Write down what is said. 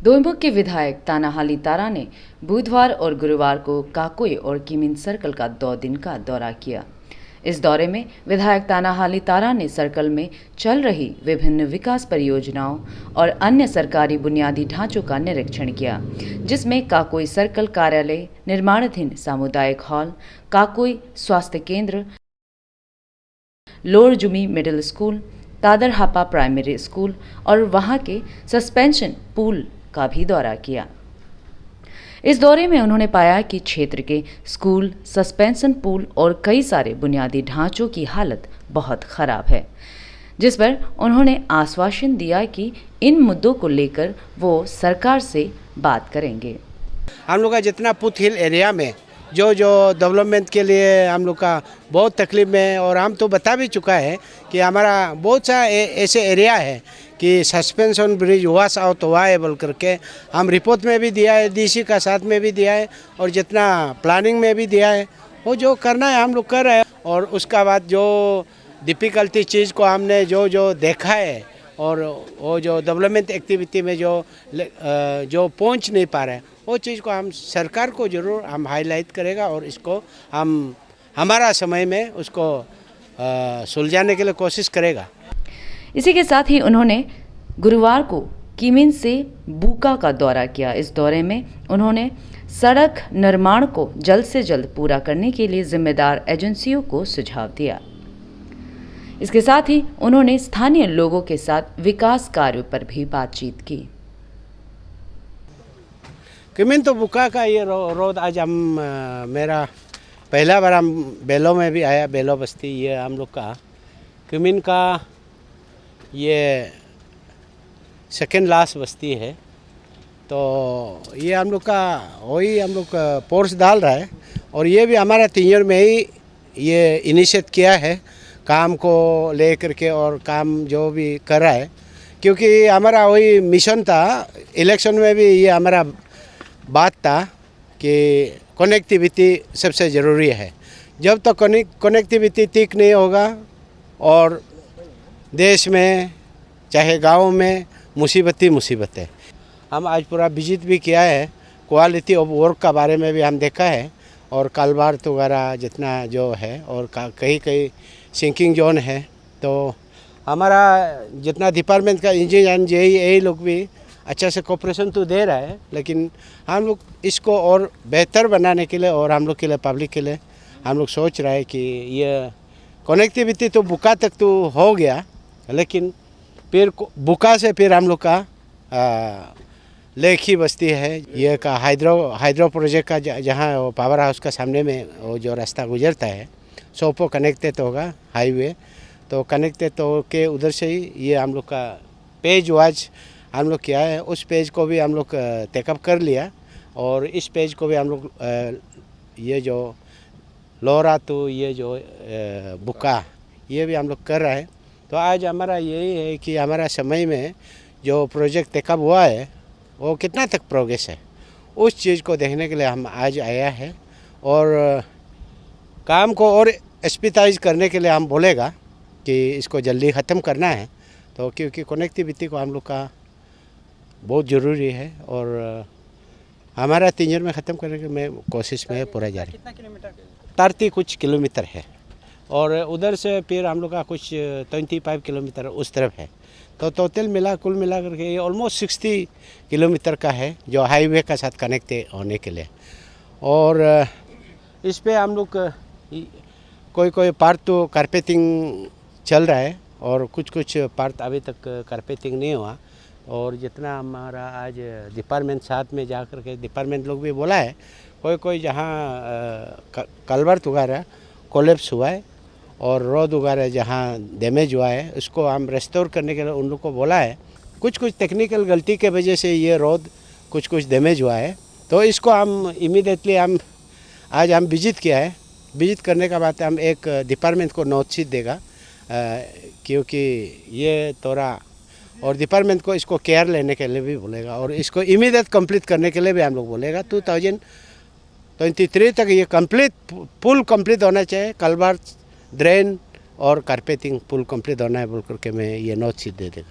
दोईमुख के विधायक तानाहाली तारा ने बुधवार और गुरुवार को काकोई और किमिन सर्कल का 2 दिन का दौरा किया। इस दौरे में विधायक तानाहाली तारा ने सर्कल में चल रही विभिन्न विकास परियोजनाओं और अन्य सरकारी बुनियादी ढांचों का निरीक्षण किया, जिसमें काकोई सर्कल कार्यालय, निर्माणाधीन सामुदायिक हॉल, काकोई स्वास्थ्य केंद्र, लोअर जुमी मिडिल स्कूल, तादर हापा प्राइमरी स्कूल और वहां के सस्पेंशन पूल का भी दौरा किया। इस दौरे में उन्होंने पाया कि क्षेत्र के स्कूल, सस्पेंशन पूल और कई सारे बुनियादी ढांचों की हालत बहुत खराब है, जिस पर उन्होंने आश्वासन दिया कि इन मुद्दों को लेकर वो सरकार से बात करेंगे। हम लोग का जितना पुथ हिल एरिया में जो डेवलपमेंट के लिए हम लोग का बहुत तकलीफ में, और हम तो बता भी चुका है कि हमारा बहुत सा ऐसे एरिया है कि सस्पेंशन ब्रिज वाश आउट हुआ है बोल करके हम रिपोर्ट में भी दिया है, डीसी का साथ में भी दिया है और जितना प्लानिंग में भी दिया है। वो जो करना है हम लोग कर रहे हैं, और उसका बाद जो डिफ़िकल्टी चीज़ को हमने जो देखा है और वो जो डेवलपमेंट एक्टिविटी में जो पहुंच नहीं पा रहे हैं, वो चीज़ को हम सरकार को ज़रूर हम हाईलाइट करेगा और इसको हम हमारा समय में उसको सुलझाने के लिए कोशिश करेगा। इसी के साथ ही उन्होंने गुरुवार को किमिन से बुका का दौरा किया। इस दौरे में उन्होंने सड़क निर्माण को जल्द से जल्द पूरा करने के लिए जिम्मेदार एजेंसियों को सुझाव दिया। इसके साथ ही उन्होंने स्थानीय लोगों के साथ विकास कार्यों पर भी बातचीत की। किमिन तो बुका का ये रोड आज हम मेरा पहला बार हम बेलो में भी आया, बेलो बस्ती ये हम लोग का किमिन का ये सेकेंड लास्ट बस्ती है। तो ये हम लोग का वही हम लोग फोर्स डाल रहा है, और ये भी हमारा 3 ईयर में ही ये इनिशिएट किया है काम को ले करके, और काम जो भी कर रहा है, क्योंकि हमारा वही मिशन था। इलेक्शन में भी ये हमारा बात था कि कनेक्टिविटी सबसे ज़रूरी है। जब तक कनेक्टिविटी ठीक नहीं होगा और देश में चाहे गाँव में मुसीबत ही मुसीबत है। हम आज पूरा विजिट भी किया है, क्वालिटी ऑफ वर्क का बारे में भी हम देखा है, और कालबार वगैरह जितना जो है, और कहीं सिंकिंग जोन है। तो हमारा जितना डिपार्टमेंट का इंजीनियर यही लोग भी अच्छा से कोऑपरेशन तो दे रहा है, लेकिन हम लोग इसको और बेहतर बनाने के लिए और हम लोग के लिए पब्लिक के लिए हम लोग सोच रहे हैं कि ये कनेक्टिविटी तो बुका तक तो हो गया, लेकिन फिर बुका से फिर हम लोग का लेखी बस्ती है, ये का हाइड्रो प्रोजेक्ट का जहाँ पावर हाउस का सामने में वो जो रास्ता गुजरता है, सोपो कनेक्टेड होगा हाईवे, तो कनेक्टेड हो के उधर से ही ये हम लोग का पेज वाज हम लोग किया है। उस पेज को भी हम लोग टेकअप कर लिया, और इस पेज को भी हम लोग ये जो लोरा तो ये जो बुका ये भी हम लोग कर रहे हैं। तो आज हमारा यही है कि हमारा समय में जो प्रोजेक्ट टेकअप हुआ है वो कितना तक प्रोग्रेस है, उस चीज़ को देखने के लिए हम आज आया है, और काम को और एक्सपर्टाइज करने के लिए हम बोलेगा कि इसको जल्दी ख़त्म करना है। तो क्योंकि कनेक्टिविटी को हम लोग का बहुत ज़रूरी है, और हमारा 3 ईयर में ख़त्म करने की मैं कोशिश में पूरा जारी। कितना किलोमीटर? 30 कुछ किलोमीटर है, और उधर से फिर हम लोग का कुछ 25 किलोमीटर उस तरफ है। तो टोटल कुल मिला करके ये ऑलमोस्ट 60 किलोमीटर का है जो हाईवे का साथ कनेक्ट होने के लिए। और इस पे हम लोग कोई पार्ट तो कारपेटिंग चल रहा है, और कुछ पार्ट अभी तक कारपेटिंग नहीं हुआ। और जितना हमारा आज डिपार्टमेंट साथ में जा कर के डिपार्टमेंट लोग भी बोला है, कोई जहाँ कलवर्ट वगैरह कोलेप्स हुआ है और रोड वगैरह जहाँ डैमेज हुआ है, उसको हम रेस्टोर करने के लिए उन लोग को बोला है। कुछ टेक्निकल गलती के वजह से ये रोड कुछ डैमेज हुआ है, तो इसको हम इमीडिएटली आज हम विजिट किया है। विजिट करने के बाद हम एक डिपार्टमेंट को नोट शीट देगा, क्योंकि ये थोड़ा, और डिपार्टमेंट को इसको केयर लेने के लिए भी बोलेगा, और इसको इमीडिएट कंप्लीट करने के लिए भी हम लोग बोलेगा। 2023 तक ये पुल कंप्लीट होना चाहिए, कलवर्ट, ड्रेन और कारपेटिंग पुल कंप्लीट होना है बोल करके मैं ये नोट शीट दे देगा।